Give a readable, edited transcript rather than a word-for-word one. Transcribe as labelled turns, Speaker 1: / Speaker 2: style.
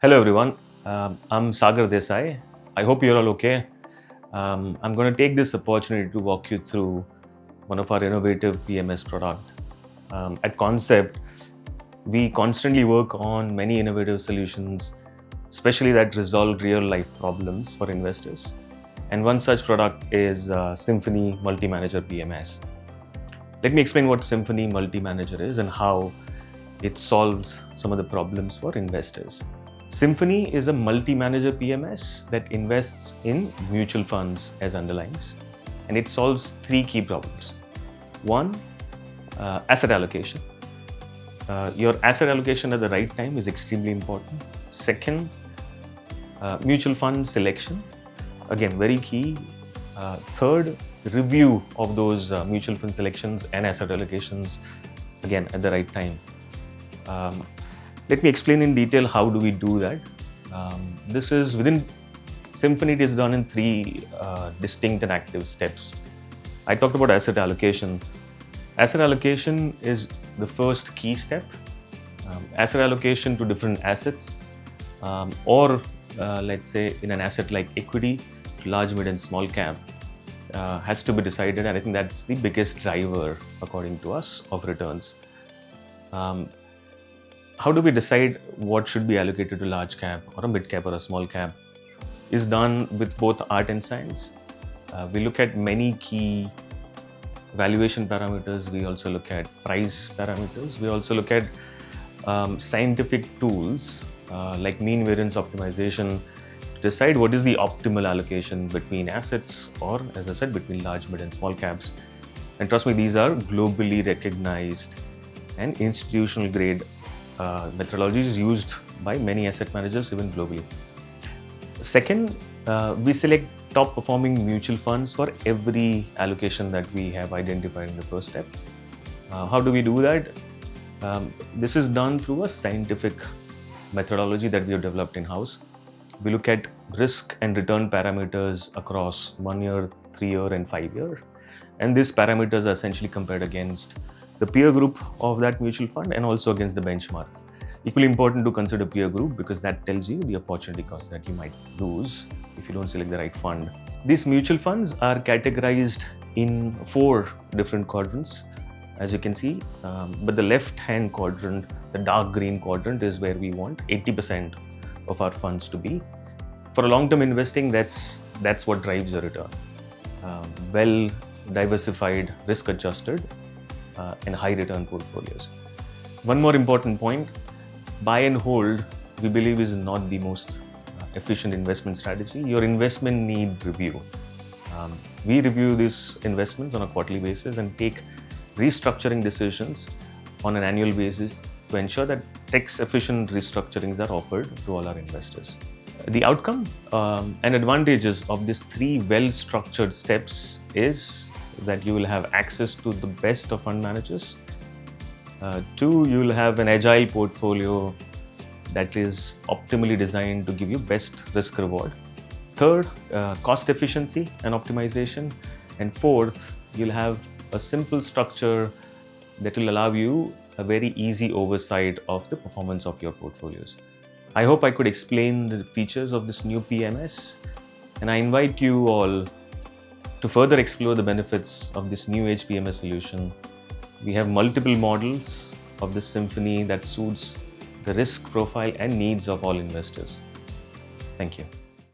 Speaker 1: Hello everyone, I'm Sagar Desai. I hope you're all okay. I'm going to take this opportunity to walk you through one of our innovative PMS product. At Concept, we constantly work on many innovative solutions, especially that resolve real-life problems for investors. And one such product is Symphony Multi-Manager PMS. Let me explain what Symphony Multi-Manager is and how it solves some of the problems for investors. Symphony is a multi-manager PMS that invests in mutual funds as underlyings, and it solves three key problems. One, asset allocation. Your asset allocation at the right time is extremely important. Second, mutual fund selection. Again, very key. Third, review of those mutual fund selections and asset allocations, again, at the right time. Let me explain in detail how do we do that. This is within Symphony, it is done in three distinct and active steps. I talked about asset allocation. Asset allocation is the first key step. Asset allocation to different assets or let's say in an asset like equity to large, mid and small cap has to be decided, and I think that's the biggest driver according to us of returns. How do we decide what should be allocated to large cap or a mid cap or a small cap is done with both art and science. We look at many key valuation parameters. We also look at price parameters. We also look at scientific tools like mean variance optimization to decide what is the optimal allocation between assets or, as I said, between large, mid and small caps. And trust me, these are globally recognized and institutional grade methodologies used by many asset managers even globally. Second, we select top performing mutual funds for every allocation that we have identified in the first step. How do we do that? This is done through a scientific methodology that we have developed in-house. We look at risk and return parameters across 1 year, 3 year and 5 year. And these parameters are essentially compared against the peer group of that mutual fund and also against the benchmark. Equally important to consider peer group because that tells you the opportunity cost that you might lose if you don't select the right fund. These mutual funds are categorized in 4 different quadrants, as you can see, but the left-hand quadrant, the dark green quadrant, is where we want 80% of our funds to be. For a long-term investing, that's what drives your return. Well diversified, risk-adjusted, and high return portfolios. One more important point, buy and hold, we believe is not the most efficient investment strategy. Your investment need review. We review these investments on a quarterly basis and take restructuring decisions on an annual basis to ensure that tax efficient restructurings are offered to all our investors. The outcome and advantages of these 3 well-structured steps is that you will have access to the best of fund managers. 2, you will have an agile portfolio that is optimally designed to give you best risk reward. 3rd, cost efficiency and optimization. And 4th, you'll have a simple structure that will allow you a very easy oversight of the performance of your portfolios. I hope I could explain the features of this new PMS, and I invite you all to further explore the benefits of this new age PMS solution. We have multiple models of this Symphony that suits the risk profile and needs of all investors. Thank you.